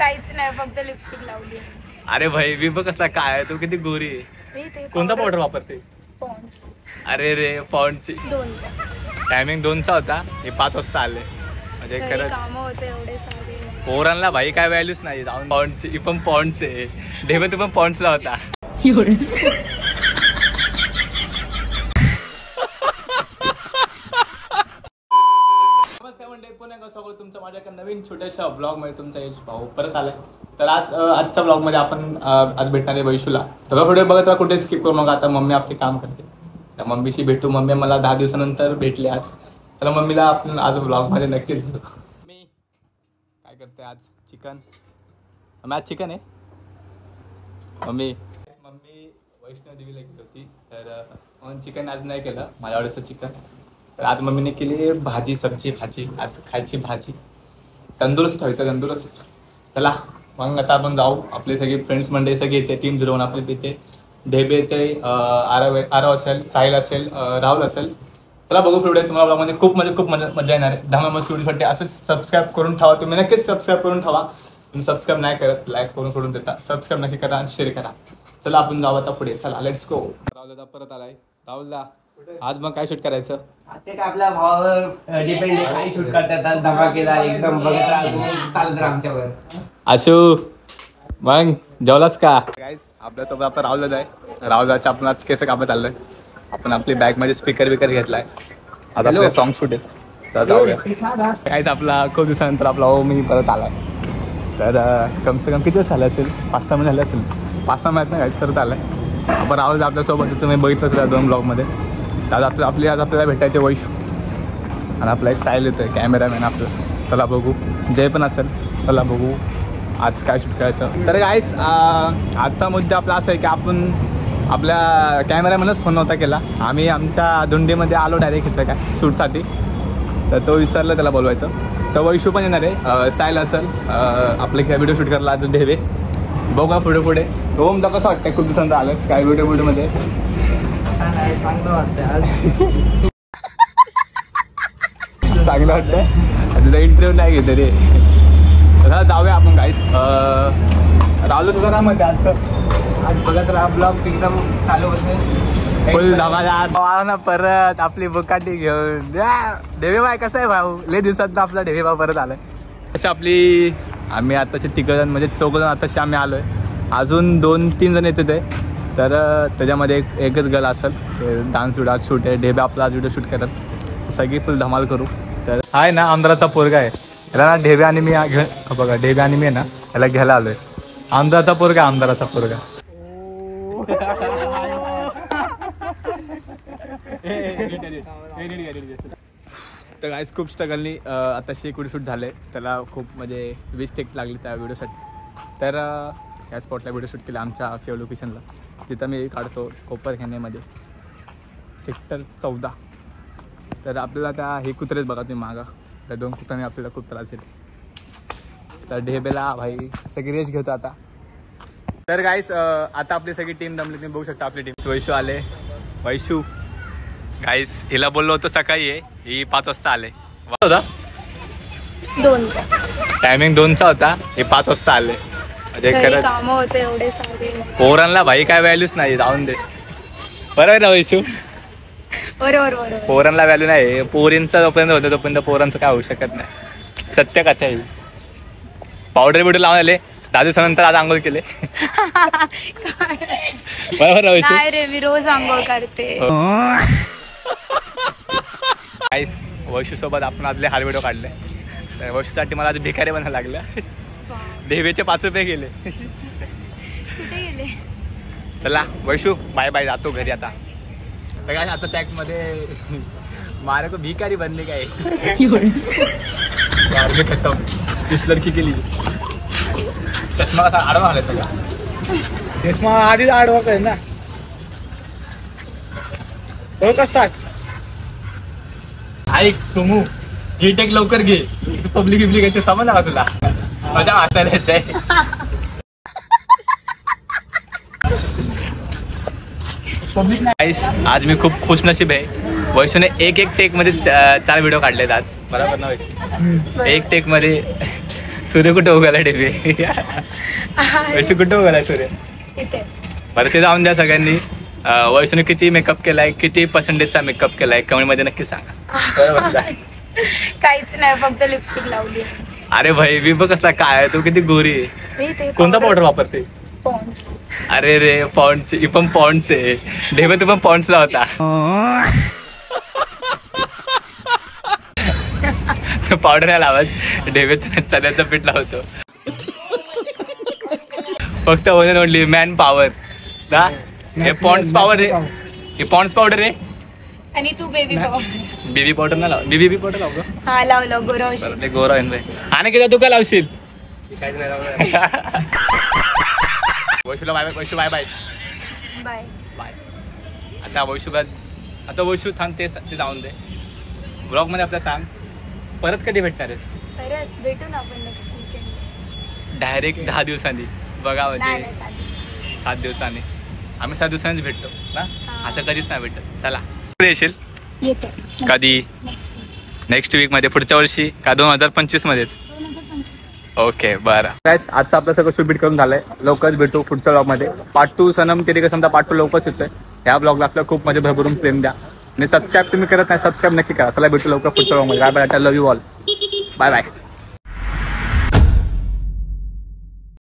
काहीच नाही, फक्त लिपस्टिक लावली. अरे भाई मी बघ कसला काय तू किती गोरी आहे. कोणता पावडर वापरते? पॉन्ड्स. अरे रे पॉन्डची 2चा टायमिंग 2चा होता, हे 5 वाजता आले. म्हणजे खरंच काम होते एवढे सारे. पोरांना भाई काय व्हॅल्यूच नाही. जाऊन पॉन्डची पण पॉन्ड्स आहे. ढेबे तू पण पॉन्ड्सला होता. सगळं तुमचं माझ्या एका नवीन छोट्याशा ब्लॉग मध्ये तुमचा यश भाऊ परत आलाय. तर आजच्या ब्लॉग मध्ये आपण आज भेटणार आहे वैशूला. तर व्हिडिओ बघत राहा, कुठे स्किप करू नका. आता मम्मी आपली काम करते, तर मम्मीशी भेटू. मम्मी मला 10 दिवसानंतर भेटली आज. तर मम्मीला आपण आज ब्लॉग मध्ये नक्कीच भेटू. मी काय करते आज? चिकन. आज चिकन आहे. मम्मी वैष्णोदेवीला गेली होती, तर चिकन आज नाही केलं, माझ्या आवडीचं चिकन. तर आज मम्मीने केली भाजी, भाजी आज खायची भाजी. तंदुरुस्त व्हायचं, तंदुरुस्त. चला मग आता आपण जाऊ. आपले सगळे फ्रेंड्स मंडळी सगळे येते, टीम 01 आपले येते. ढेबे येते, आरव असेल, साहिल असेल, राहुल असेल. चला बघू व्हिडिओ. तुम्हाला ब्लॉगमध्ये खूप मजा येणार आहे. धमाल व्हिडिओसाठी असंच सबस्क्राईब करून ठेवा. तुम्ही नक्कीच सबस्क्राईब करून ठेवा. तुम्ही सबस्क्राईब नाही करत, लाईक करून सोडून देता. सबस्क्राईब नक्की करा आणि शेअर करा. चला आपण जाऊ आता पुढे. चला लेट्स गो. राहुल दादा परत आलाय. राहुल दा आज मग काय शूट करायचं? ते काय आपल्या भावावर डिपेंड आहे, काही शूट करतात. धमाकेदार एकदम बघत राहा, चालत राहा आमच्यावर. आशू मग जेवलास का? गाईस आपल्यासोबत आता राहुल दादा आहे. राहुल दादाच्या आपण आज केस कापत चाललोय. आपण आपली बॅग मध्ये स्पीकर घेतलाय. आता आपलं सॉन्ग शूट आहे. चला जाऊया. गाईस आपला खूप दिवसानंतर आपला मी परत आलाय. तर कम से कम किती दिवस झाले असेल? 5-6 महिने झाले असेल. 5-6 महिन्यात नाही गाईस परत आलाय. आपण राहुल आपल्यासोबत त्याचं मी बघितलं असेल 2 ब्लॉगमध्ये. तर आज आपल्याला भेटायचे वैशू आणि आपला एक साहिल येतोय, कॅमेरामॅन आपलं. चला बघू. जय पण असेल. चला बघू आज काय शूट करायचं. तर गाईस आजचा मुद्दा आपला असा आहे की आपण आपल्या कॅमेरामॅनच फोन नव्हता केला. आम्ही आमच्या धुंडीमध्ये आलो डायरेक्ट इथं काय शूटसाठी. तर तो विसरला त्याला बोलवायचं. तर वैशू पण येणार आहे, साहिल असेल. आपले काय व्हिडिओ शूट करायला आज ढेबे. बघा पुढे. तो म्हणता कसं वाटतंय? खूप दिवसांचा आलंस काय व्हिडिओमध्ये? चांगलं वाटतंय आज. चांगलं वाटतंय. तुझा इंटरव्ह्यू नाही घेते रे. तर जाऊया आपण गाईस. राहुल तुझं नाव म्हणते आज बघत राहा ब्लॉग एकदम चालू असेल. फुल धमादार ना. परत आपली बुकाटी घेऊन ढेबे बाय कसं आहे भाऊ? लय दिवसात आपला ढेबे भाऊ परत आलाय. असं आपली आम्ही आताचे 3 जण म्हणजे 4 जण आताशी आम्ही आलोय. अजून 2-3 जण येते ते. तर त्याच्यामध्ये एकच गर्ल असेल. डान्स व्हिडिओ शूट आहे. ढेबे आपला आज व्हिडिओ शूट करत. सगळी फुल धमाल करू. तर आहे ना आमदाराचा पोरगा आहे. याला ना ढेबे आणि मी बघा ढेबे आणि मी आहे ना याला घ्यायला आलोय. आमदाराचा पोरगा. तर गाईस खूप स्ट्रगलनी आताशी एक व्हिडिओ शूट झाले. त्याला खूप म्हणजे 20 टेक लागली त्या व्हिडिओसाठी. तर या स्पॉटला व्हिडिओ शूट केला आमच्या फेव लोकेशनला. तिथं मी काढतो कोपरखान्यामध्ये सेक्टर 14. तर आपल्याला त्या हे कुत्रेच बघा तुम्ही मागा. त्या 2 कुत्र्याने आपल्याला खूप त्रास येईल. तर ढेबेला भाई सगळी रेस्ट घेतो आता. तर गाईस आता आपली सगळी टीम जमली. तुम्ही बघू शकता आपली टीम. वैशू आले. वैशू गाईस हिला बोललो होतं सकाळी आहे, ही 5 वाजता आले. होता 2चा टायमिंग 2चा होता, हे 5 वाजता आले. म्हणजे खरंच काम होते एवढे सारे. पोरांना भाई काय व्हॅल्यूच नाही. जाऊन दे. बरोबर ना वैशू? बरोबर. पोरांना व्हॅल्यू नाही. पोरींचा जोपर्यंत होतं तोपर्यंत पोरांचं काय होऊ शकत नाही. सत्य कथा आहे. पावडर बिवडर लावून आले. 10 दिवसानंतर आज आंघोळ केले. बरोबर वैशू? नाही रे, मी रोज आंघोळ करते. गाईस वैशू सोबत आपण आजले हार व्हिडिओ काढले. तर वैशूसाठी मला आज भिकारी बनायला लागलं. ढेबेचे 5 रुपये गेले. कुठे गेले? चला वैशू बाय बाय, जातो घरी आता. तर काय आता चॅकमध्ये मारे को भिकारी बनने का खतम. 30 लडकी केली. चष्मा कसा आडवा आलाय सगळा. चष्मा आधीच आडवा काय ना. हो कसा ऐक सोमू, हे टेक लवकर घे. पब्लिक आहे ते समज ना तुला. मजा हसायला येत आहे. आज मी खूप खुशनशीब आहे. वैशूने एक टेक मध्ये 4 व्हिडिओ काढलेत आज. बरोबर ना वैशू? एक टेक मध्ये सूर्य कुठे उगाला डेबे वैशू कुठे उगाला सूर्य इथे बरं ते जाऊन द्या सगळ्यांनी. वैशूने किती मेकअप केलाय, किती पर्सेंटेजचा मेकअप केलाय कमेंट मध्ये नक्की सांगा. बरोबर का? काहीच नाही, फक्त लिपस्टिक लावली. अरे भाई मी बघ कसला काय आहे, तू किती गोरी आहे. कोणता पावडर वापरते? पॉन्ड्स. अरे रे पॉन्ड्स, ही पण पॉन्ड्स आहे. ढेबे तू पण पॉन्ड्स लावता. पावडर नाही लावत, ढेबेचं चण्याचं पीठ लावतो. फक्त ओनली ओनली मॅन पॉवर ना. हे पॉन्ड्स पावडर आहे, हे पॉन्ड्स पावडर आहे. आणि तू बेबी पावडर. बेबी पावडर ना लाव, बेबी पावडर लाव. हा लाव गोरा होशील. बरं, ते गोरा आहे. आणि किती तू काय लावशील? काहीच नाही लावणार. वैशूला bye bye. Vaishu bye bye bye bye. आता वैशू थांब, ते जाऊन दे. ब्लॉग मध्ये आपल्याला सांग परत कधी भेटणार आहेस? परत भेटू ना आपण नेक्स्ट वीकेंड. डायरेक्ट 10 दिवसांनी बघा, नाही म्हणजे नाही 7 दिवसांनी. 7 दिवसांनी. आम्ही 7 दिवसांनीच भेटतो ना, हा. असं कधीच नाही भेटत. चला येशील येते कधी? Next weak. नेक्स्ट वीक मध्ये, पुढच्या वर्षी का 2025 मध्येच? 2025. ओके बरं. आजचं आपलं सगळं शूट करून झालंय. लवकरच भेटू पुढच्या ब्लॉग मध्ये. पार्ट 2 सनम तेरी कसमचा पार्ट 2 लवकरच येतोय. ह्या ब्लॉगला आपलं खूप मजा भरभरून प्रेम द्या आणि सबस्क्राईब तुम्ही करत नाही, सबस्क्राईब नक्की करा. चला भेटू लवकर पुढच्या ब्लॉग मध्ये. Bye bye. Love you all. Bye bye.